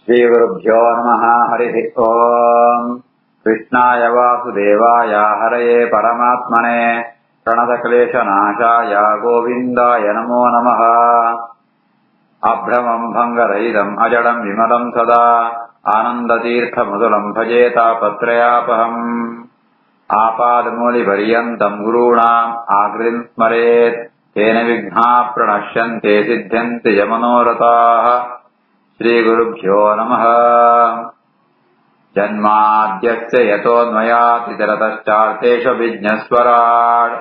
श्रीगुरुभ्यो नमः। हरिः ओम्। कृष्णाय वासुदेवाय हरये परमात्मने प्रणतक्लेशनाशाय गोविन्दाय नमो नमः। अभ्रमम् भङ्गरहितम् अजडम् विमलम् सदा आनन्दतीर्थमधुरम् भजे तापत्रयापहम्। आपादमूलिपर्यन्तम् गुरूणाम् आकृतिम् स्मरेत् तेन विघ्नाः प्रणश्यन्ते सिद्ध्यन्ति च मनोरथाः। श्रीगुरुभ्यो नमः। जन्माद्यस्य यतोऽन्वयातितरतश्चार्थेषु विज्ञस्वराट्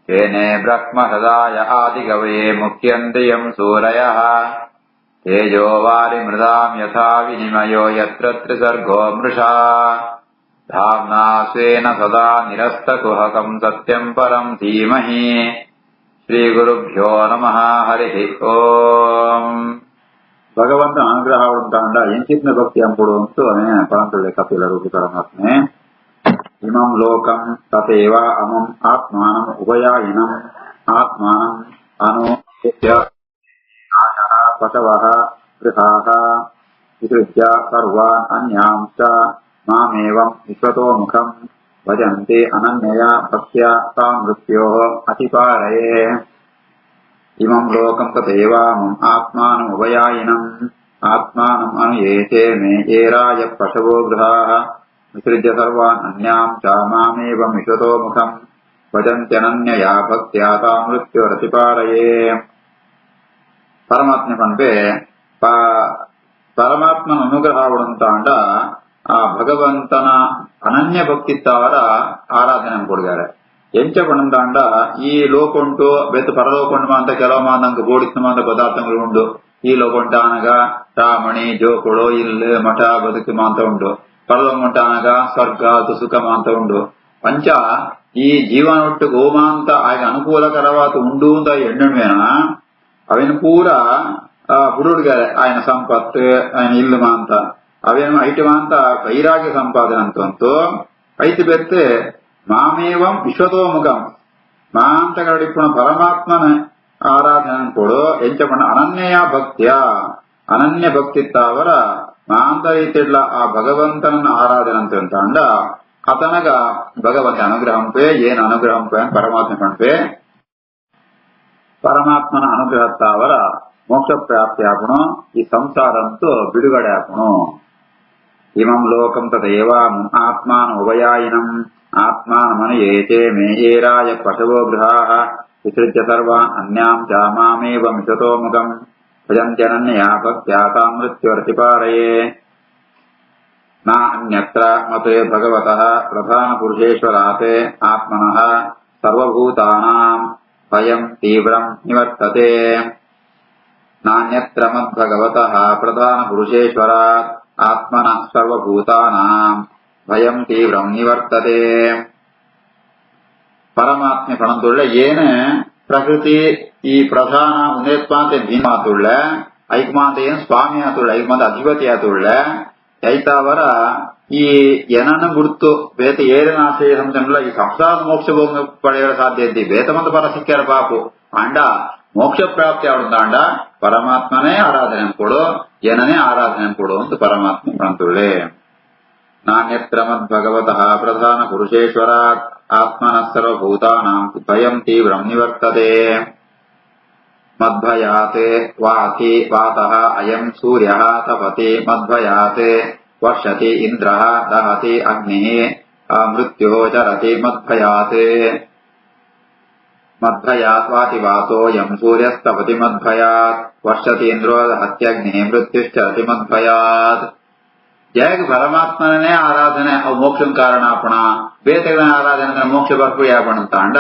तेने ब्रह्मसदाय आदिकवये मुह्यन्ति यम् सूरयः। तेजो वारिमृदाम् यथा विनिमयो यत्र त्रिसर्गो मृषा धाम्ना स्वेन सदा निरस्तकुहकम् सत्यम् परम् धीमहि। श्रीगुरुभ्यो नमः। हरिः ओम्. ಭಗವಂತನ ಅನುಗ್ರಹ ಉಂಟಾಂಡ ಎಂಚಿತ್ನ ಭಕ್ತಿ ಅಂಪುಡು ಅಂತು ಪರಂತುಳ್ಳೆ ಕಪಿಲ ರೂಪಿ ಪರಮಾತ್ಮೆ. ಇಮಂ ಲೋಕಂ ತಥೇವ ಅಮಂ ಆತ್ಮಾನಂ ಉಭಯಾಯಿನಂ ಆತ್ಮಾನಂ ಅನು ಪಶವಃ ಗೃಹಾಃ ವಿಸೃಜ್ಯ ಸರ್ವಾನ್ ಅನ್ಯಾಂಶ್ಚ ಮಾಮೇವಂ ವಿಶ್ವತೋ ಮುಖಂ ಭಜಂತೆ ಅನನ್ಯಯ ಭಕ್ತ್ಯಾ ತಾಂ ಮೃತ್ಯೋಃ ಅತಿಪಾರಯೇ. इमं लोकं तथैवामम् आत्मानम् उभयायिनम् आत्मानम् अनुयेते मे येराय पशवो गृहाः विसृज्य सर्वान् अन्याम् च मामेवम् विश्वतो मुखम् भजन्त्यनन्यया भक्त्या तां मृत्योरतिपारये. ಪರಮಾತ್ಮ ಪಂಪೆ ಪರಮಾತ್ಮನ ಅನುಗ್ರಹ ಉಂಟಾಂಡ ಆ ಭಗವಂತನ ಅನನ್ಯ ಭಕ್ತಿತ್ತವರ ಆರಾಧನೆ ಕೊಡ್ತಾರೆ. ಎಂಚ ಪಣಂದಾಂಡ ಈ ಲೋಕುಂಟು ಬೆತ್ತು ಪರಲೋಕುಂಡು ಅಂತ ಕೆಲವು ನಂಗೆ ಬೋಡಿಸ್ನ ಅಂತ ಪದಾರ್ಥಗಳು ಉಂಡು. ಈ ಲೋಕುಂಟಾನಗ ರಾಮಣಿ ಜೋಕುಳು ಇಲ್ಲು ಮಠ ಬದುಕು ಮಾಂತ ಉಂಡು. ಪರಲೋಕುಂಟಾನಗ ಸ್ವರ್ಗ ಸುಖ ಮಾಂತ ಉಂಡು. ಪಂಚ ಈ ಜೀವನ ಒಟ್ಟು ಗೋಮಾಂತ ಆಗ ಅನುಕೂಲಕರವಾದ ಉಂಡು ಅಂತ ಎಣ್ಣುವೇನ ಅವೇನು ಪೂರ ಹುಡುಗರೆ ఆయన ಸಂಪತ್ತು ఆయన ಇಲ್ಲು ಮಾಂತ ಅವೇನು ಐಟು ಮಾಂತ ವೈರಾಗ್ಯ ಸಂಪಾದನೆ ಅಂತಂತು ಐತಿ ಬೆತ್ತೆ ಮಾಮೇವಂ ವಿಶ್ವತೋಮುಖಂ ಮಾಂತ ಕರಡಿಪುಣ ಪರಮಾತ್ಮನ ಆರಾಧನೆ ಕೊಡು ಎಂಚಪಣ ಅನನ್ಯ ಭಕ್ತಿಯ ಅನನ್ಯ ಭಕ್ತಿತ್ತವರ ಮಾಂತ ರೀತಿಯ ಆ ಭಗವಂತನ ಆರಾಧನೆ ಅಂತ ಅಂಡ ಅತನಗ ಭಗವಂತ ಅನುಗ್ರಹಂಪೆ ಏನ್ ಅನುಗ್ರಹಂಪೆ ಪರಮಾತ್ಮ ಪಂಪೆ ಪರಮಾತ್ಮನ ಅನುಗ್ರಹತ್ತವರ ಮೋಕ್ಷ ಪ್ರಾಪ್ತಿ ಆಪುಣು ಈ ಸಂಸಾರ ಅಂತೂ ಬಿಡುಗಡೆ ಆಪುಣು. ಇಮಂ ಲೋಕಂ ತಥೈವ ಆತ್ಮಾನ ಉಭಯಾಯಿನಂ ಆತ್ಮಾನಮನುಯೇತೆ ಮೇ ಏರಾಯ ಪಶವೋ ಗೃಹಾಃ ವಿಸೃಜ್ಯ ಸರ್ವಾನ್ ಅನ್ಯಾಂ ಚ ಮಾಮೇವಂ ವಿಶ್ವತೋ ಮುಖಂ ಭಜಂತ್ಯನನ್ಯಯಾ ಭಕ್ತ್ಯಾ ತಾಂ ಮೃತ್ಯೋರತಿಪಾರಯೇ. ನ ಅನ್ಯತ್ರ ಮತೆ ಭಗವತಃ ಪ್ರಧಾನಪುರುಷೇಶ್ವರಾತ್ ಆತ್ಮನಃ ಸರ್ವಭೂತಾನಾಂ ಭಯಂ ತೀವ್ರಂ ನಿವರ್ತತೆ. ನಾನ್ಯತ್ರ ಮದ್ಭಗವತಃ ಪ್ರಧಾನಪುರುಷೇಶ್ವರಾತ್ ಆತ್ಮನಃ ಸರ್ವಭೂತಾನಾಂ ಭಯಂ ತೀವ್ರಂ ನಿವರ್ತತೆ. ಪರಮಾತ್ಮೆ ಪಣಂದುಳ್ಳೆ ಏನು ಪ್ರಕೃತಿ ಈ ಪ್ರಧಾನ ಉನ್ನೇತ್ಮಾಂತೆ ಭೀಮಾತುಳ್ಳೆ ಐಕ್ಮಾಂತ ಏನು ಸ್ವಾಮಿ ಆತುಳ್ಳೆ ಐಕ್ಮಾಂತ ಅಧಿಪತಿ ಆತುಳ್ಳೆ ಐತಾವರ ಈ ಏನನ್ನು ಗುರುತು ಬೇತ ಏರಿನ ಆಶ್ರಯ ಸಂತಂಡ್ಲ ಈ ಸಂಸಾರ ಮೋಕ್ಷ ಪಡೆಯಲು ಸಾಧ್ಯ ಇದ್ದಿ ಬೇತಮಂತ ಪರ ಸಿಕ್ಕ್ಯಾರ ಪಾಪು ಅಂಡ ಮೋಕ್ಷ ಪ್ರಾಪ್ತಿ ಆಡುತ್ತಾಂಡ ಪರಮಾತ್ಮನೇ ಆರಾಧನೆ ಕೊಡು ಏನನೇ ಆರಾಧನೆ ಕೊಡು ಅಂತ ಪರಮಾತ್ಮ ಪಣಂದುಳ್ಳೆ. ನಾನ್ಯತ್ರ ಮದ್ಭಗವತಃ ಪ್ರಧಾನ ಪುರುಷೇಶ್ವರಾತ್ ಆತ್ಮನಃ ಸರ್ವಭೂತಾನಾಂ ಭಯಂ ತೀವ್ರಂ ನಿವರ್ತತೆ. ಮದ್ಭಯಾತ್ ವಾತಿ ವಾತಃ ಅಯಂ ಸೂರ್ಯಃ ತಪತಿ ಮದ್ಭಯಾತ್ ವರ್ಷತಿ ಇಂದ್ರಃ ದಹತಿ ಅಗ್ನಿಃ ಮೃತ್ಯೋ ಚರತಿ ಮದ್ಭಯಾತ್. ಮದ್ಭಯಾತ್ ವಾತಿ ವಾತೋ ಯಂ ಸೂರ್ಯಸ್ತಪತಿ ಮದ್ಭಯಾತ್ ವರ್ಷತಿ ಇಂದ್ರೋ ದಹತ್ಯಗ್ನಿಃ ಮೃತ್ಯುಶ್ಚರತಿ ಮದ್ಭಯಾತ್. ಜಯಗ ಪರಮಾತ್ಮನೇ ಆರಾಧನೆ ಅವು ಮೋಕ್ಷಂ ಕಾರಣ ಆಪಣ ಬೇತೆಗಳ ಆರಾಧನೆ ಅಂದ್ರೆ ಮೋಕ್ಷ ಬರ್ಪು ಯಾಪಣ ಅಂತ ಅಂಡ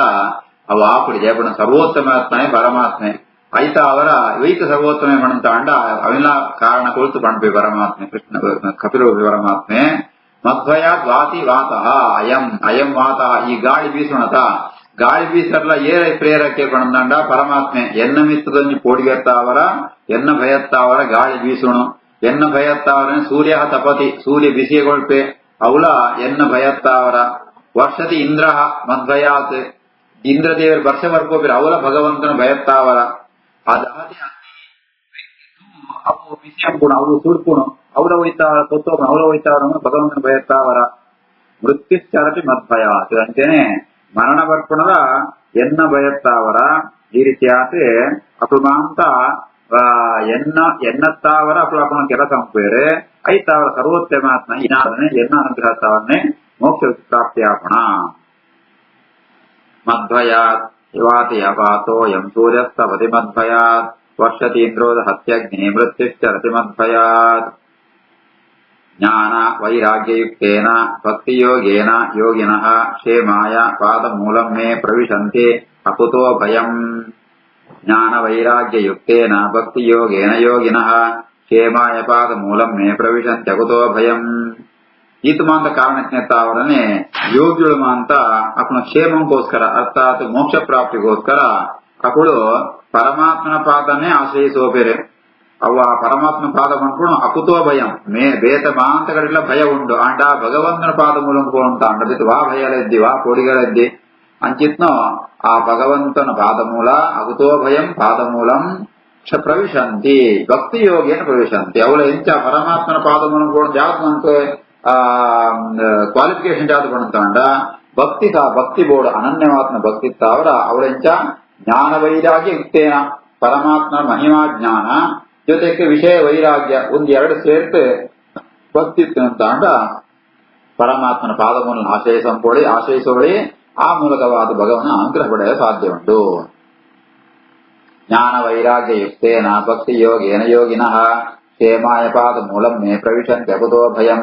ಅವು ಆಪಡಿ ಜಯಪಣ ಸರ್ವೋತ್ತಮಾತ್ಮನೆ ಪರಮಾತ್ಮೆ ಐತ ಅವರ ವೈಕ ಸರ್ವೋತ್ತಮ ಪಣಂತ ಅಂಡ ಅವೆಲ್ಲ ಕಾರಣ ಕೊಳ್ತು ಪಣ್ಪೆ ಪರಮಾತ್ಮೆ ಕೃಷ್ಣ ಕಪಿಲೋಪಿ ಪರಮಾತ್ಮೆ. ಮದ್ಭಯಾತ್ ವಾತಿ ವಾತಃ ಅಯಂ ಅಯಂ ವಾತಃ ಈ ಗಾಳಿ ಬೀಸೋಣತ ಗಾಳಿ ಬೀಸರ್ಲ ಏರ ಪ್ರೇರಕ್ಕೆ ಪಣಂದಂಡ ಪರಮಾತ್ಮೆ ಎನ್ನ ಮಿತ್ತದಲ್ಲಿ ಪೋಡಿಗೆತ್ತಾವರ ಎನ್ನ ಭಯತ್ತಾವರ ಗಾಳಿ ಬೀಸೋಣು ಎನ್ನ ಭಯತ್ತಾವರ ಸೂರ್ಯ ತಪತಿ ಸೂರ್ಯ ಬಿಸಿಗೊಳ್ಪೆ ಅವಳ ಎನ್ನ ಭಯತ್ತಾವರ ವರ್ಷತಿ ಇಂದ್ರ ಮದ್ಭಯಾತ್ ಇಂದ್ರದೇವರ ವರ್ಷ ಬರ್ಕೋಬಿರ ಅವಳ ಭಗವಂತನ ಭಯತ್ತಾವರ ಅದಹತಿ ಅವು ಬಿಸಿ ಅಂಪುಣ ಅವು ಸುಡ್ಪುಣು ಅವರ ಹೋಯ್ತಾವರ ಪುತ್ತೋಪನ ಅವರ ಹೋಯ್ತಾವರನ್ನು ಭಗವಂತನ ಬಯತ್ತಾವರ ಮೃತ್ಯುಶ್ಚರತಿ ಮದ್ಭಯಾತ್ ಅಂಚನೆ ಮರಣ ಬರ್ಪಣದ ಎನ್ನ ಬಯತ್ತಾವರ ಈ ರೀತಿ ಆದ್ರೆ ಅಪುಮಾಂತ ಎನ್ನತ್ತಾವರ ಅಪುಳಪಣ ಕೆಲಸ ಅಂಪೇರೆ ಐತಾವರ ಸರ್ವೋತ್ತಮಾತ್ಮ ಇನಾದನೆ ಎನ್ನ ಅನುಗ್ರಹತಾವನ್ನೇ ಮೋಕ್ಷ ಪ್ರಾಪ್ತಿಯಾಪಣ ಮದ್ಭಯಾತ್ ಇವಾತಿ ಅಪಾತೋ ಯಂ ಸೂರ್ಯಸ್ತಪತಿ ಮದ್ಭಯಾತ್ ವರ್ಷತೀಂದ್ರೋದ ಹತ್ಯಗ್ನಿ ಮೃತ್ಯುಶ್ಚರತಿ ಮದ್ಭಯಾತ್ ಜ್ಞಾನ ವೈರಾಗ್ಯಯುಕ್ತೇನ ಭಕ್ತಿಯೋಗೇನ ಯೋಗಿನಃ ಕ್ಷೇಮಾಯ ಪಾದಮೂಲಂ ಮೇ ಪ್ರವಿಶಂತಿ ಅಕುತೋ ಭಯಂ ಜ್ಞಾನ ವೈರಾಗ್ಯಯುಕ್ತೇನ ಭಕ್ತಿಯೋಗೇನ ಯೋಗಿನಃ ಕ್ಷೇಮಾಯ ಪಾದಮೂಲಂ ಮೇ ಪ್ರವಿಶಂತಿ ಅಕುತೋ ಭಯಂ ಈತುಮಾಂತ ಕಾರಣಜ್ಞತಾವರನೆ ಯೋಗಿಗಳು ಅಂತ ಅಪ್ಪನ ಕ್ಷೇಮಕ್ಕೋಸ್ಕರ ಅರ್ಥಾತ್ ಮೋಕ್ಷ ಪ್ರಾಪ್ತಿಗೋಸ್ಕರ ಅಪ್ಪಳು ಪರಮಾತ್ಮನ ಪಾದನೆ ಆಶ್ರಯಿಸೋ ಬೇರೆ ಅವ ಪರಮಾತ್ಮ ಪಾದ ಮಾಡ್ಕೊಂಡು ಅಕುತೋ ಭಯಂ ಮೇ ಬೇತ ಮಾಂತಗಳಿಲ್ಲ ಭಯ ಉಂಡು ಅಂಡ ಭಗವಂತನ ಪಾದ ಮೂಲಕ ಅಂತ ಅಂಡದಿತ್ತು ವಾ ಭಯಲ ಇದ್ದಿ ವಾ ಕೋಡಿಗಳ ಇದ್ದಿ ಅಂಚಿತ್ನೋ ಆ ಭಗವಂತನ ಪಾದಮೂಲ ಅಕುತೋ ಭಯಂ ಪಾದಮೂಲಂ ಪ್ರವಿಶಂತಿ ಭಕ್ತಿ ಯೋಗೇನ ಪ್ರವಿಶಂತಿ ಅವಳ ಎಂಚ ಪರಮಾತ್ಮನ ಪಾದಮೂಲ ಜಾತ್ ನಂಗೆ ಕ್ವಾಲಿಫಿಕೇಶನ್ ಜಾತ ಪಣಂತಾಂಡ ಭಕ್ತಿ ಬೋರ್ಡ್ ಅನನ್ಯವಾತ್ಮ ಭಕ್ತಿ ತಾವರ ಅವಳೆಂಚ ಜ್ಞಾನ ವೈರಾಗ್ಯ ಯುಕ್ತೇನ ಪರಮಾತ್ಮನ ಮಹಿಮಾ ಜ್ಞಾನ ಜೊತೆಗೆ ವಿಷಯ ವೈರಾಗ್ಯ ಒಂದೆರಡು ಸೇರ್ತು ಭಕ್ತಿ ಅಂತಾಂಡ ಪರಮಾತ್ಮನ ಪಾದವನ್ನು ಆಶ್ರಯಿಸೋಳಿ ಆ ಮೂಲಕವಾದ ಭಗವನ ಅನುಗ್ರಹ ಪಡೆಯಲು ಸಾಧ್ಯ ಉಂಟು ಜ್ಞಾನ ವೈರಾಗ್ಯ ಯುಕ್ತೇನ ಭಕ್ತಿ ಯೋಗೇನ ಯೋಗಿನಃ ಕ್ಷೇಮಾಯ ಪಾದ ಮೂಲಂ ಮೇ ಪ್ರವಿಶಂತಿ ಅಕುತೋ ಭಯಂ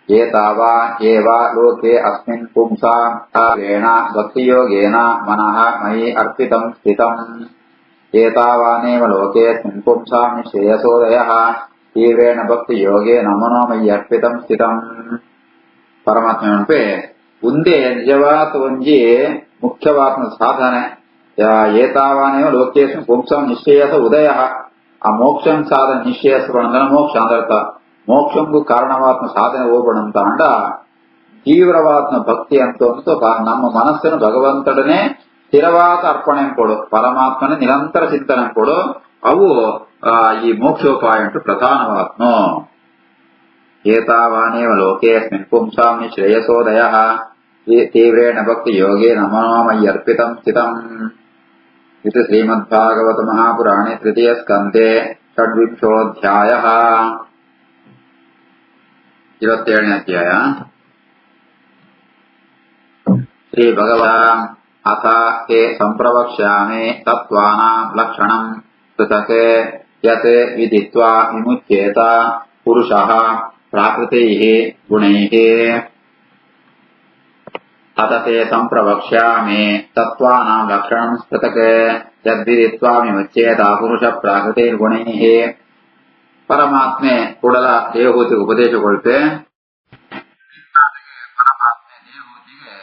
ಏತಾವಾ ಏವ ಲೋಕೆ ಅಸ್ಮಿನ್ ಪುಂಸಾಂ ಕಾರೇಣ ಭಕ್ತಿಯೋಗೇನ ಮನಃ ಮಯಿ ಅರ್ಪಿತಂ ಸ್ಥಿತಂ ಏತಾವಾನೇವ ಲೋಕೇಸ್ಮಿನ್ ಪುಂಸಾಂ ಶ್ರೇಯಸೋದಯಃ ತೀವ್ರೇಣ ಭಕ್ತಿಯೋಗೇನ ಮನೋ ಮಯಿ ಅರ್ಪಿತಂ ಸ್ಥಿತಂ ಪರಮಾತ್ಮ ಒಂದೇ ನಿಜವಾದ ಒಂಜಿ ಮುಖ್ಯವಾದ ಸಾಧನೆ ಏತಾವಾನೇವ ಲೋಕೇಸ್ಮಿನ್ ಪುಂಸಾಂ ನಿಶ್ಚೇಯಸ ಉದಯ ಆ ಮೋಕ್ಷಂ ಸಾಧನೆ ನಿಶ್ಚೇಯಸ ಪಣಂದನ ಮೋಕ್ಷ ಅಂದರ್ಥ ಮೋಕ್ಷಂಗೂ ಕಾರಣವಾತ್ಮ ಸಾಧನೆ ಹೋಗ್ಬಣಂತ ಅಂಡ ತೀವ್ರವಾತ್ಮ ಭಕ್ತಿ ಅಂತ ನಮ್ಮ ಮನಸ್ಸನ್ನು ಭಗವಂತಡನೆ ಸ್ಥಿರವಾದ ಅರ್ಪಣೆ ಕೊಡು ಪರಮಾತ್ಮನ ನಿರಂತರ ಚಿಂತನೆ ಕೊಡು ಅವು ಈ ಮೋಕ್ಷೋಪಾಯ ಉಂಟು ಪ್ರಧಾನವಾತ್ಮ ಏತಾವಾನೇವ ಲೋಕೇಸ್ಮಿನ್ ಪುಂಸಾಂ ಶ್ರೇಯಸೋದಯ ತೀವ್ರೇಣ ಭಕ್ತಿ ಯೋಗೇನ ಮನೋಮಯಿ ಅರ್ಪಿತಂ ಸ್ಥಿತಂ ಇದು ಶ್ರೀಮದ್ಭಾಗವತ ಮಹಾಪುರಾಣೆ ತೃತೀಯ ಸ್ಕಂಧೆ ಷಡ್ವಿಂಶೋಧ್ಯಾಯಃ 27ನೇ ಅಧ್ಯಾಯ ಶ್ರೀ ಭಗವಾನ್ ಅಥ ತೇ ಸಂಪ್ರವಕ್ಷ್ಯಾಮಿ ತತ್ವಾನಾಂ ಲಕ್ಷಣಂ ಪೃಥಕ್ ಯತ್ ವಿದಿತ್ವಾ ವಿಮುಚ್ಯೇತ ಪುರುಷಃ ಪ್ರಾಕೃತೈಃ ಗುಣೈಃ ಅಥ ತೇ ಸಂಪ್ರವಕ್ಷ್ಯಾಮಿ ತತ್ವಾನಾಂ ಲಕ್ಷಣಂ ಪೃಥಕ್ ಯದ್ವಿದಿತ್ವಾ ವಿಮುಚ್ಯೇತ ಪುರುಷ ಪ್ರಾಕೃತೈರ್ಗುಣೈಃ ಪರಮಾತ್ಮೆ ಕೂಡಲ ದೇವಹೂತಿಗೆ ಉಪದೇಶಗೊಳ್ತೆ ಪರಮಾತ್ಮೆ ದೇವಹೂತಿಗೆ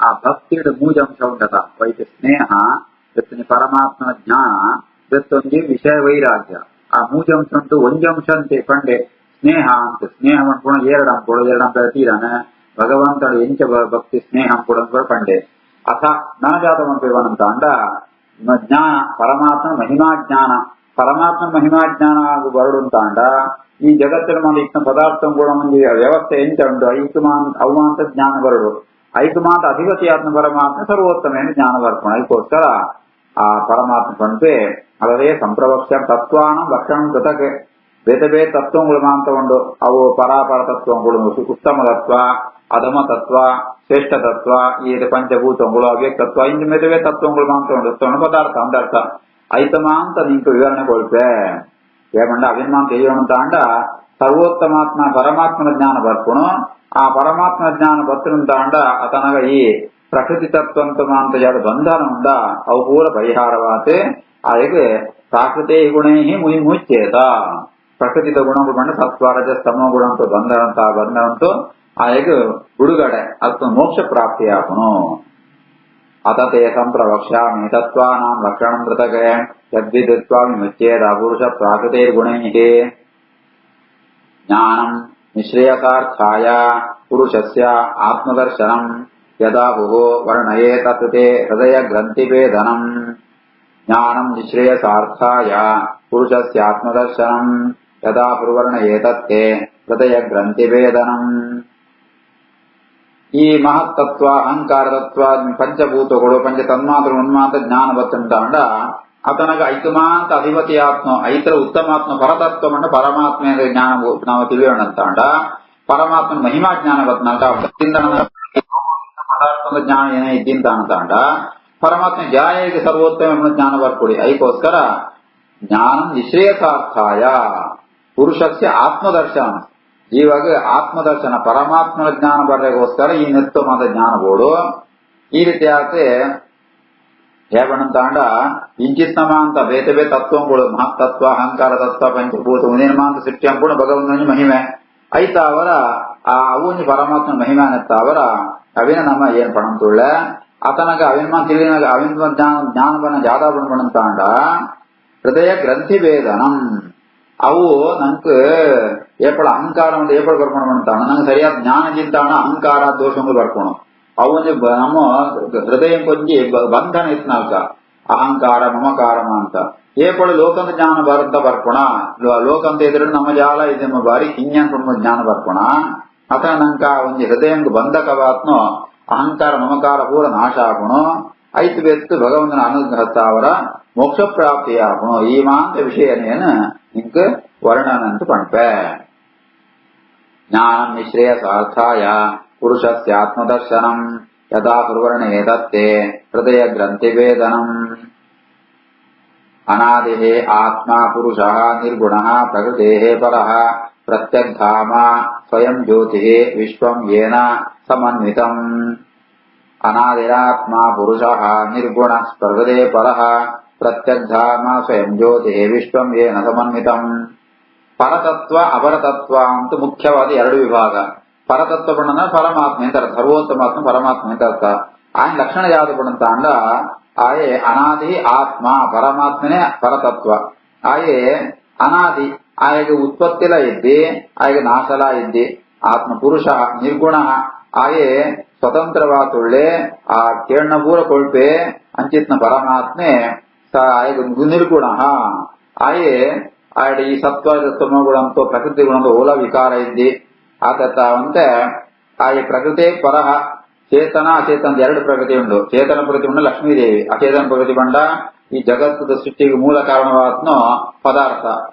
ಆ ಭಕ್ತಿಯ ಮೂಜಂಶ ಉಂಟದ ವೈದ್ಯ ಸ್ನೇಹ ಇವತ್ತಿನ ಪರಮಾತ್ಮನ ಜ್ಞಾನ ಇವತ್ತೊಂದು ವಿಷಯ ವೈರಾಗ್ಯ ಆ ಮೂಜಂಶ ಉಂಟು ಒಂಜಂಶ ಅಂತೆ ಪಂಡೆ ಸ್ನೇಹ ಅಂತ ಸ್ನೇಹ ಅನ್ಕೊಂಡು ಎರಡು ತೀರಾನ ಭಗವಂತನ ಎಂಚ ಭಕ್ತಿ ಸ್ನೇಹ ಅನ್ಕೊಂಡು ಪಂಡೆ ಅಥ ನನಜಾತವಂತ ಅಂಡ ಜ್ಞಾನ ಪರಮಾತ್ಮ ಮಹಿಮಾ ಜ್ಞಾನ ಪರಮಾತ್ಮ ಮಹಿಮಾ ಜ್ಞಾನ ಆಗು ಬರಡುಂತಾಂಡ ಈ ಜಗತ್ತಿನ ಮಂದಿ ಇಷ್ಟ ಪದಾರ್ಥ ಕೂಡ ಮಂದಿ ವ್ಯವಸ್ಥೆ ಎಂತ ಉಂಟು ಅವುಮಾಂತ ಜ್ಞಾನ ಬರಡು ಐಕಮಾಂತ ಅಧಿಪತಿಯಾತ್ಮ ಪರಮಾತ್ಮ ಸರ್ವೋತ್ತಮೇನ ಜ್ಞಾನ ಬರ್ಪಣ ಅದಕ್ಕೋಸ್ಕರ ಆ ಪರಮಾತ್ಮ ಪಂಪೆ ಅವರೇ ಸಂಪ್ರವಕ್ಷ ತತ್ವಾನ ಲಕ್ಷಣ ಜೊತೆಗೆ ಬೇರೆ ಬೇರೆ ತತ್ವಗಳು ಮಾಂತ ಉಂಟು ಅವು ಪರಾಪರ ತತ್ವಗಳು ಉತ್ತಮ ತತ್ವ ಅಧಮ ತತ್ವ ಶ್ರೇಷ್ಠ ತತ್ವ ಈ ಪಂಚಭೂತಗಳು ಅವ್ಯಕ್ತತ್ವ ಇಂದು ಬೇರೆ ಬೇರೆ ತತ್ವಗಳು ಮಾಂತ ಉಂಟು ಪದಾರ್ಥ ಅಂದರ್ಥ ಐತಮಾಂತ ನಿಂತು ವಿವರಣೆ ಕೊಳ್ಪೆ ಏಮಂಡ ಅಭಿಮಾಂತ ಹೇಳೋಣ ಅಂಡ ಸರ್ವೋತ್ತಮಾತ್ಮ ಪರಮಾತ್ಮನ ಜ್ಞಾನ ಬರ್ಪುಣು ಆ ಪರಮಾತ್ಮ ಜ್ಞಾನ ಬರ್ತನಂತ ಅಂಡ ಅತನಗ ಈ ಪ್ರಕೃತಿ ತತ್ವಂತಮಾಂತ ಯಾರು ಬಂಧನ ಉಂಡ ಅವು ಪೂರ ಪರಿಹಾರವಾತೆ ಆಗ ಪ್ರಾಕೃತಿ ಗುಣೈ ಮುಚ್ಚೇತ ಪ್ರಕೃತಿದ ಗುಣಗಳು ಬಂಡ ಸತ್ವ ರಜ ಸ್ತಮ ಗುಣ ಅಂತ ಬಂಧನಂತೂ ಆಗ ಬಿಡುಗಡೆ ಅದು ಮೋಕ್ಷ ಪ್ರಾಪ್ತಿಯಾಗುನು ಅತ ತೇ ಸಂಪ್ರವಕ್ಷ್ಯಾಮಿ ತತ್ವಾನಾಂ ಲಕ್ಷಣಂ ಪೃಥಕ್ ಯದ್ವಿದಿತ್ವಾ ವಿಮುಚ್ಯೇತ ಪುರುಷ ಪ್ರಾಕೃತೈರ್ಗುಣೈಃ ಜ್ಞಾನಂ ನಿಶ್ರೇಯಸಾರ್ಥಾಯ ಪುರುಷಸ್ಯ ಆತ್ಮದರ್ಶನಂ ಯದಾಹುಃ ವರ್ಣಯೇತ್ ತತ್ ತೇ ಹೃದಯ ಗ್ರಂಥಿಭೇದನಂ ಜ್ಞಾನಂ ನಿಶ್ರೇಯಸಾರ್ಥಾಯ ಪುರುಷಸ್ಯ ಆತ್ಮದರ್ಶನಂ ಯದಾ ಪುರ್ವರ್ಣ ಏತತ್ತೆ ಹೃದಯ ಗ್ರಂಥಿ ವೇದನಂ. ಈ ಮಹತ್ತತ್ವ, ಅಹಂಕಾರ ತತ್ವ, ಪಂಚಭೂತಗಳು, ಪಂಚ ತನ್ಮಾತ್ರ ಉನ್ಮಾತ್ರ ಜ್ಞಾನ ಬತ್ತಂತಾಂಡ ಅತನಗ ಐತಮಾಂತ ಅಧಿಪತಿ ಆತ್ಮ ಐತರ ಉತ್ತಮಾತ್ಮ ಪರತತ್ವಮಂಡ ಪರಮಾತ್ಮ ಜ್ಞಾನ ನಾವು ತಿಳಿಯೋಣಂತಾಂಡ ಪರಮಾತ್ಮನ ಮಹಿಮಾ ಜ್ಞಾನ ಬತ್ತನಂಟ ಪದಾರ್ಥದ ಜ್ಞಾನ ಏನೇ ಇದ್ದಿಂತ ಅಂತಾಂಡ ಪರಮಾತ್ಮ ಜಾಯಗೆ ಸರ್ವೋತ್ತಮ ಜ್ಞಾನ ಬರ್ಕೊಡಿ. ಅದಕ್ಕೋಸ್ಕರ ಜ್ಞಾನ ನಿಶ್ರೇಯಸಾರ್ಥಾಯ ಪುರುಷಸ್ಯ ಆತ್ಮದರ್ಶನ. ಇವಾಗ ಆತ್ಮದರ್ಶನ ಪರಮಾತ್ಮನ ಜ್ಞಾನ ಬರ್ಲಿಗೋಸ್ಕರ ಈ ನಿತ್ಯವಾದ ಜ್ಞಾನಗಳು ಈ ರೀತಿ ಆಗುತ್ತೆ. ಹೇಗಂತಾಂಡ ಇಂಚಿತ್ತಮ ಅಂತ ಬೇತೆ ಬೇರೆ ತತ್ವಗಳು ಮಹತ್ತತ್ವ, ಅಹಂಕಾರ ತತ್ವ, ಪಂಚಭೂತ ಉನಿರ್ಮಾಂತ ಸೃಷ್ಟಿ ಅಂಪುಣ ಭಗವಂತನ ಮಹಿಮೆ ಐತ ಅವರ ಆ ಅವನಿ ಪರಮಾತ್ಮನ ಮಹಿಮೆ ಅನ್ನತ್ತಾವರ ಅವಿನ ನಮ್ಮ ಏನ್ ಪಣಂತುಳ್ಳ ಅತನಗ ಅವಿನ್ಮಾನ್ ತಿಳಿನಾಗ ಅವಿನ್ಮ ಜ್ಞಾನವನ್ನ ಜಾದಾ ಪಣಂತಾಂಡ ಹೃದಯ ಗ್ರಂಥಿ ವೇದನಂ. ಅವು ನಂಕ್ ಏಪಳ ಅಹಂಕಾರ ಏಪಳ ಬರ್ಕೊಂಡು ಬಂತಾಣ ನಂಗೆ ಸರಿಯಾದ ಜ್ಞಾನ ಜಿಂತಾಣ ಅಹಂಕಾರ ದೋಷಗಳು ಬರ್ಕೋಣ ಅವನು ನಮ್ಮ ಹೃದಯ ಕೊಂಚಿ ಬಂಧನ ಇತ್ನಾಲ್ಕ ಅಹಂಕಾರ ಮಮಕಾರ ಅಂತ ಏಪಳ ಲೋಕಂತ ಜ್ಞಾನ ಬರದ ಬರ್ಕೋಣ ಲೋಕಂತ ಇದ್ರೆ ನಮ್ಮ ಜಾಲ ಇದೆಮ್ಮ ಬಾರಿ ಹಿಂಜಾನ್ ಜ್ಞಾನ ಬರ್ಕೋಣ ಅತ ನಂಕ ಒಂದು ಹೃದಯ ಬಂಧಕವಾತ್ನೋ ಅಹಂಕಾರ ಮಮಕಾರ ಪೂರ ನಾಶ ಆಗುಣು ಐತು ಬೆತ್ತು ಭಗವಂತನ ಅನುಗ್ರಹತ್ತ ಅವರ ಮೋಕ್ಷ ಪ್ರಾಪ್ತಿ ಆಗುಣು ಈ ಮಾಂತ ವಿಷಯನೇನು ಇಂಕ ವರ್ಣನಂತ ಪಣ್ಪೆ. ಜ್ಞಾನಂ ನಿಶ್ರೇಯಸಾರ್ಥಾಯ ಪುರುಷಸ್ಯಾತ್ಮದರ್ಶನಂ ಯದಾ ಪುರ್ವರ್ಣ ಏತತ್ತೆ ಹೃದಯ ಗ್ರಂಥಿ ವೇದನಂ. ಅನಾದಿಃ ಆತ್ಮ ಪುರುಷಃ ನಿರ್ಗುಣಃ ಪ್ರಕೃತೇಃ ಪರಃ ಪ್ರತ್ಯಗ್ಧಾಮ ಸ್ವಯಂ ಜ್ಯೋತಿಃ ವಿಶ್ವಂ ಯೇನ ಸಮನ್ವಿತಂ. ಅನಾದಿರಾತ್ಮ ಪುರುಷಃ ನಿರ್ಗುಣಃ ಪ್ರಕೃತೇ ಪರಃ ಪ್ರತ್ಯಗ್ಧಾಮ ಸ್ವಯಂ ಜ್ಯೋತಿಃ ವಿಶ್ವಂ ಯೇನ ಸಮನ್ವಿತಂ. ಪರತತ್ವ ಅಪರತತ್ವ ಅಂತ ಮುಖ್ಯವಾದ ಎರಡು ವಿಭಾಗ. ಪರತತ್ವ ಬಣ್ಣ ಪರಮಾತ್ಮ ಅಂತ ಅರ್ಥ, ಸರ್ವೋತ್ತಮಾತ್ಮ ಪರಮಾತ್ಮ ಅಂತ ಅರ್ಥ. ఆయన ಲಕ್ಷಣ ಯಾವುದು ಬಣ್ಣ ಅಂಡ ಆಯೇ ಅನಾದಿ ಆತ್ಮ ಪರಮಾತ್ಮನೇ ಪರತತ್ವ. ಆಯೇ ಅನಾದಿ ಆಯಗೆ ಉತ್ಪತ್ತಿಲ ಇದ್ದಿ ಆಯಗೆ ನಾಶಲ ಇದ್ದಿ. ಆತ್ಮ ಪುರುಷ ನಿರ್ಗುಣ ಆಯೇ ಸ್ವತಂತ್ರವಾತುಳ್ಳೆ ಆ ಕೇರ್ಣಪೂರ ಕೊಳ್ಪೆ ಅಂಚಿತ್ನ ಪರಮಾತ್ಮೆ ಆಯಗ ನಿರ್ಗುಣ ಆಯೇ ಆಯ್ಡ ಈ ಸತ್ವ ಗುಣಂತೋ ಪ್ರಕೃತಿ ಗುಣಂತೋ ಓಲ ವಿಕಾರ ಇದ್ದಿ ಆತಂತೆ ಆಯ ಪ್ರಕೃತಿ ಪರಹ ಚೇತನ ಅಚೇತನ ಎರಡು ಪ್ರಕೃತಿ ಉಂಟು. ಚೇತನ ಪ್ರಕೃತಿ ಉಂಟು ಲಕ್ಷ್ಮೀದೇವಿ, ಅಚೇತನ ಪ್ರಕೃತಿ ಬಂಡ ಈ ಜಗತ್ತದ ಸೃಷ್ಟಿಗೆ ಮೂಲ ಕಾರಣವಾತ್ನೋ ಪದಾರ್ಥ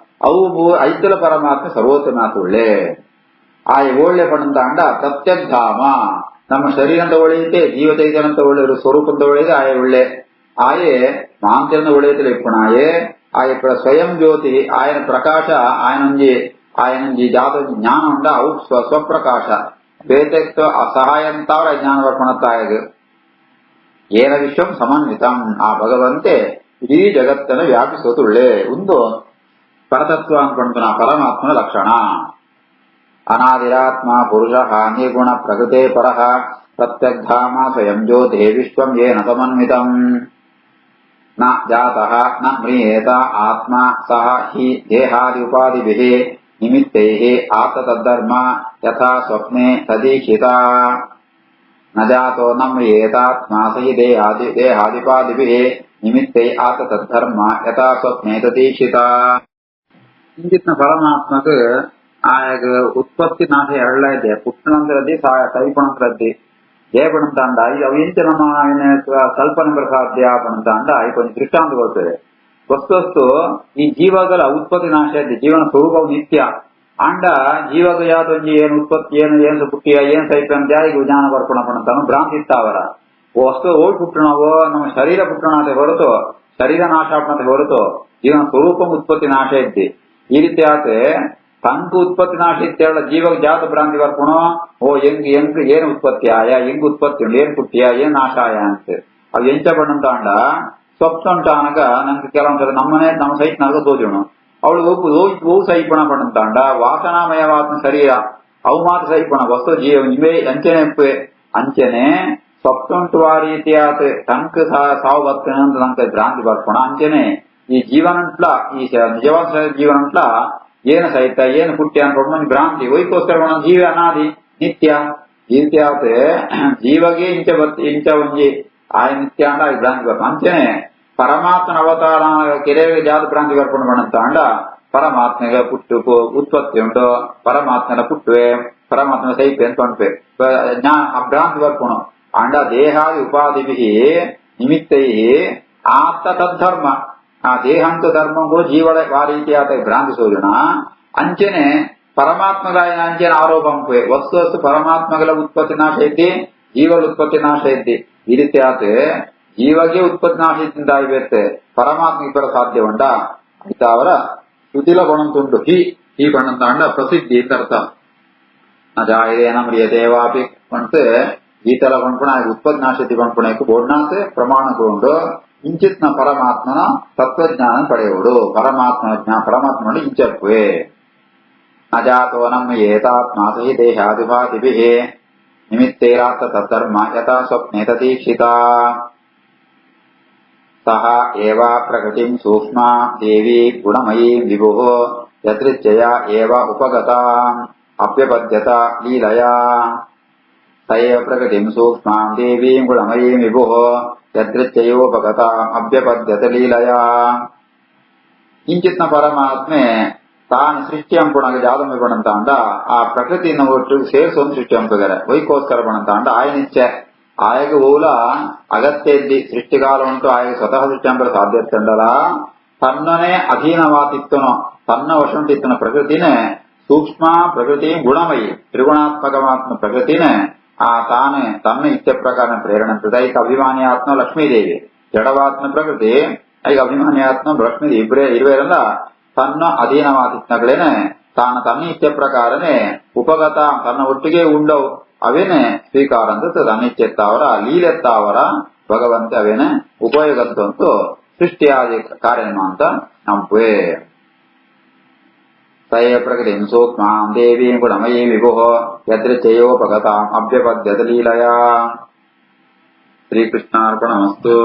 ಅವು ಐತಲ ಪರಮಾತ್ಮ ಸರ್ವೋತ್ತಮಾತುಳ್ಳೆ ಆಯ ಒಳ್ಳೆ ಪಣಂತ ಅಂಡ ಪ್ರತ್ಯಗ್ಧಾಮ ನಮ್ಮ ಶರೀರಂತ ಒಳ್ಳೆಯತೆ ಜೀವ ಚೈತನ್ಯಂತ ಒಳ್ಳೆಯರು ಸ್ವರೂಪಂತ ಒಳ್ಳೆಯದು ಆಯ ಒಳ್ಳೆ ಆಯೇ ಮಾಂತಿರಂತ ಒಳ್ಳೆಯತಿಲ್ಲ ಇಪ್ಪಣಾಯೇ ಆಯ ಸ್ವಯಂ ಜ್ಯೋತಿ ఆయన ಪ್ರಕಾಶ ఆయనంజి ಜಾತ ಜ್ಞಾನ ಉಂಡ ಅವು ಸ್ವಪ್ರಕಾಶ ಬೇತೆಕ್ತ ಸಹಾಯಂತಾವರ ಜ್ಞಾನ ಬರ್ಪಣತ್ತಾಯದು. ಏನ ವಿಶ್ವಂ ಸಮನ್ವಿತಂ ಆ ಭಗವಂತೆ ಇಡೀ ಜಗತ್ತನ್ನು ವ್ಯಾಪಿಸೋತುಳ್ಳೆ ಒಂದು ಪರತತ್ವ ಅನ್ಕೊಂಡು ನಾ ಪರಮಾತ್ಮನ ಲಕ್ಷಣ. ಅನಾದಿರಾತ್ಮ ಪುರುಷ ನಿರ್ಗುಣ ಪ್ರಕೃತೆ ಪರಃ ಪ್ರತ್ಯಗ್ಧಾಮ ಸ್ವಯಂ ಜ್ಯೋತಿ ವಿಶ್ವಂ ಯೇನ ಸಮನ್ವಿತಂ. ನ ಜಾತಃ ನ ಮ್ರಿಯೇತ ಆತ್ಮ ಸಹ ಹಿ ದೇಹಾದಿ ಉಪಾದಿಭಿಃ ನಿಮಿತ್ತೈಃ ಆತ್ಮತದ್ಧರ್ಮ ಯಥಾ ಸ್ವಪ್ನೆ ತದೀಕ್ಷಿತ. ನ ಜಾತೋ ನ ಮ್ರಿಯೇತಾತ್ಮ ಸಹಿ ದೇಹಾದಿಪಾದಿಭಿಃ ನಿಮಿತ್ತೈ ಆತ್ಮತದ್ಧರ್ಮ ಯಥಾ ಸ್ವಪ್ನೆ ತದೀಕ್ಷಿತ. ಇಂಜಿತ್ನ ಪರಮಾತ್ಮకు ಆಯಗ ಉತ್ಪತ್ತಿ ನಾಶ ಎರಡ್ಲ ಇದೆ. ಪುಟ್ಟಣಂತರದ್ದಿ ಸವಿಪಣಂತರದ್ದಿ ಏಪಣಂತ ಅಂಡ ಅವು ಎಂತ ನಮ್ಮ ಕಲ್ಪನೆ ಸಾಧ್ಯ ಪಣಂತ ಅಂಡ ಕೊಂಚ ದೃಷ್ಟಾಂತ ಕೊಡ್ತದೆ. ವಸ್ತು ಈ ಜೀವಗಳ ಉತ್ಪತ್ತಿ ನಾಶ ಇದೆ. ಜೀವನ ಸ್ವರೂಪವು ನಿತ್ಯ ಅಂಡ ಜೀವಗ ಯಾವ್ದೊಂದು ಏನು ಉತ್ಪತ್ತಿ ಏನು ಪುಟ್ಟಿಯ ಏನ್ ಸೈತ ಜಾಯಿಗೂ ಜ್ಞಾನ ಬರ್ಕೊಣ ಪಣಂತಾನು ಭ್ರಾಂತಿ ಇತ್ತಾವರ ವಸ್ತು ಓಡ್ ಪುಟ್ಟಣವೋ ನಮ್ಮ ಶರೀರ ಪುಟ್ಟಣತೆ ಹೊರತು ಶರೀರ ನಾಶ ಆಪಣತೆ ಹೊರತು ಜೀವನ ಸ್ವರೂಪ ಉತ್ಪತ್ತಿ ನಾಶ ಇದ್ದಿ. ಈ ರೀತಿ ಆತೆ ತಂಕು ಉತ್ಪತ್ತಿ ನಾಶ ಇತ್ತೇಳ ಜೀವಗ ಜಾತ ಭ್ರಾಂತಿ ಬರ್ಕೊಣೋ ಓ ಹೆಂಗ್ ಏನ್ ಉತ್ಪತ್ತಿ ಆಯ ಹೆಂಗ್ ಉತ್ಪತ್ತಿ ಉಂಡು ಏನ್ ಪುಟ್ಟಿಯ ಏನ್ ನಾಶ ಆಯ ಅಂತ ಅವು ಎಂಚ ಪಣಂತ ಅಂಡ ಸ್ವಪ್ನುಂಟ ಅನಗ ನಂಗೆ ಕೆಲವೊಂದ್ಸಲ ನಮ್ಮನೆ ನಮ್ಮ ಸೈಟ್ ನಾಗ ತೋದಿವನು ಅವಳು ಓ ಸೈಪಣ ಪಣಂತ ಅಂಡ ವಾಸನಾಮಯವಾದ ಶರೀರ ಅವು ಮಾತ್ರ ಸೈಪಣ ವಸ್ತು ಜೀವ ಇವೇ ಅಂಚನೆ ಸ್ವಪ್ನುಂಟು ಆ ರೀತಿ ಆತ ತಂಕ್ ಸಾವು ಬರ್ತೇನೆ ಅಂತ ನಂಗೆ ಭ್ರಾಂತಿ ಬರ್ಕೊಣ ಅಂಚನೆ ಈ ಜೀವನಂಟ್ಲ ಈ ನಿಜವಾದ ಜೀವನಂಟ್ಲ ಏನು ಸಹಿತ ಏನು ಪುಟ್ಟಿ ಅನ್ಕೊಂಡು ಭ್ರಾಂತಿ ವೈಕೋಸ್ಕರ ಜೀವ ಅನಾದಿ ನಿತ್ಯ ಈ ರೀತಿ ಆತ ಜೀವಗೆ ಇಂಚ ಒಂಜಿ ಆಯ ನಿತ್ಯ ಅಂಡ ಭ್ರಾಂತಿ ಬರ್ತ ಅಂಚನೆ పరమాత్మన అవతార కెరేవి జాత భ్రాంతి కర్పణ పడంతాండ పరమాత్మగా పుట్టు ఉత్పత్తి ఉంటో పరమాత్మన పుట్టుವೆ పరమాత్మ సైపే పంపే అభ్రాంతి కర్పణ అండ దేహాది ఉపాధి నిమిత్తై ఆత్మ తద్ధర్మ ఆ దేహంతో ధర్మం కూడా జీవడ వారీతి ఆತ భ్రాంతి సోజన ಅಂಚೆನೆ ಪರಮಾತ್ಮಗಾಯ ಅಂಚೆನ ಆರೋಪಂ ವಸ್ತು ವಸ್ತು ಪರಮಾತ್ಮಗಳ ಉತ್ಪತ್ತಿ ನಾಶ ಇದ್ದಿ ಜೀವಗಳ ಉತ್ಪತ್ತಿ ನಾಶ ಇದ್ದಿ ಈ ರೀತಿ ಆತ ಜೀವಗೆ ಉತ್ಪತ್ತಿ ನಾಶ ಇದ್ದಿಂದಾಗಿರುತ್ತೆ ಪರಮಾತ್ಮ ಇಬ್ಬರ ಸಾಧ್ಯ ಉಂಟ ಆಯ್ತಾ ಅವರ ಶ್ರುತಿಲ ಬಣಂತುಂಟು ಈ ಬಣಂತ ಅಂಡ ಪ್ರಸಿದ್ಧಿ ಅಂತ ಅರ್ಥ ನಜಾಯಿದೇನ ಮ್ರಿಯದೇವಾಪಿ ಪಂತೆ ಈತಲ ಪಂಪುಣ ಉತ್ಪತ್ತಿ ನಾಶತಿ ಪಂಪುಣಕ್ಕೆ ಬೋಡ್ನಾತೆ ಪ್ರಮಾಣಕ್ಕೆ ಉಂಟು ಇಂಚಿತ್ನ ಪರಮಾತ್ಮನ ತತ್ವಜ್ಞಾನ ಪಡೆಯುವುದು ಪರಮಾತ್ಮ ಇಂಚಪ್ಪುವೆ ಅಜಾತೋ ನಮ್ಮ ಏತಾತ್ಮಾಸಹಿ ದೇಹಾದಿಭಾತಿಭಿಃ ನಿಮಿತ್ತೈರಾತ್ತ ತದ್ಧರ್ಮ ಯಥಾ ಸ್ವಪ್ನೆ ತದೀಕ್ಷಿತ ಸಹ ಏವ ಪ್ರಕೃತಿಂ ಸೂಕ್ಷ್ಮ ದೇವಿ ಗುಣಮಯೀಂ ವಿಭುಃ ಯದೃಚ್ಛಯ ಏವ ಉಪಗತಾ ಅಪ್ಯಪದ್ಯತ ಲೀಲಯಾ ಸ ಏವ ಪ್ರಕೃತಿಂ ಸೂಕ್ಷ್ಮಾಂ ದೇವೀಂ ಗುಣಮಯೀಂ ವಿಭುಃ ಯದೃಚ್ಛಯೋಪಗತಾ ಅಪ್ಯಪದ್ಯತ ಲೀಲಯಾ ಇಂಚಿತ್ನ ಪರಮಾತ್ಮೆ ತಾನು ಸೃಷ್ಟಿ ಅಂಪುಣಗೆ ಜಾದಮೆ ಪಣಂತ ಅಂಡ ಆ ಪ್ರಕೃತಿಯನ್ನು ಒಟ್ಟು ಸೇರಿಸೊಂದು ಸೃಷ್ಟಿ ಅಂಪಗಾರೆ ವೈಕೋಸ್ಕರ ಪಣಂತ ಅಂಡ ಆಯನಿಚ್ಛೆ ಆಯಗೆ ಓಲ ಅಗತ್ಯ ಇದ್ದಿ ಸೃಷ್ಟಿಕಾಲ ಉಂಟು ಆಯಗೆ ಸ್ವತಃ ಸೃಷ್ಟಿ ಅಂಪರ ಸಾಧ್ಯತೆ ಉಂಡಲ್ಲ ತನ್ನನೇ ಅಧೀನವಾತಿತ್ತನೋ ತನ್ನ ವಶಂಟಿತ್ತನ ಪ್ರಕೃತಿನೇ ಸೂಕ್ಷ್ಮ ಪ್ರಕೃತಿ ಗುಣಮಯಿ ತ್ರಿಗುಣಾತ್ಮಕವಾತ್ಮ ಪ್ರಕೃತಿನೇ ಆ ತಾನೇ ತನ್ನ ಇಚ್ಛೆ ಪ್ರಕಾರ ಪ್ರೇರಣೆ ಐಕ ಅಭಿಮಾನಿ ಆತ್ಮ ಲಕ್ಷ್ಮೀದೇವಿ ಜಡವಾತ್ಮ ಪ್ರಕೃತಿ ಐಕ ಅಭಿಮಾನಿ ಆತ್ಮ ಲಕ್ಷ್ಮೀದೇವಿ ಇಬ್ಬರೇ ಇರುವೆರಲ್ಲ ತನ್ನ ಅಧೀನವಾದಿತ್ನಗಳೇನೆ ತಾನು ತನ್ನ ಇಚ್ಛೆ ಪ್ರಕಾರನೇ ಉಪಗತ ತನ್ನ ಒಟ್ಟಿಗೆ ಉಂಡವು ಅವೇನೆ ಸ್ವೀಕಾರ ಅಂತ ತನ್ನ ಇಚ್ಛೆತ್ತಾವರ ಲೀಲೆತ್ತಾವರ ಭಗವಂತ ಅವೇನೆ ಉಪಯೋಗಂತಂತೂ ಸೃಷ್ಟಿಯಾದಿ ಕಾರ್ಯಮ ಅಂತ ನಂಬುವೆ ಸಯ ಪ್ರಕೃತಿ ಸೂಕ್ಷ್ಮಾಂ ದೇವೀಂ ಗುಣಮಯೀಂ ವಿಭುಃ ಯದೃಚ್ಛಯೋಪಗತಾಂ ಅಭ್ಯಪದ್ಯತ ಲೀಲಯಾ ಶ್ರೀಕೃಷ್ಣಾರ್ಪಣಮಸ್ತು.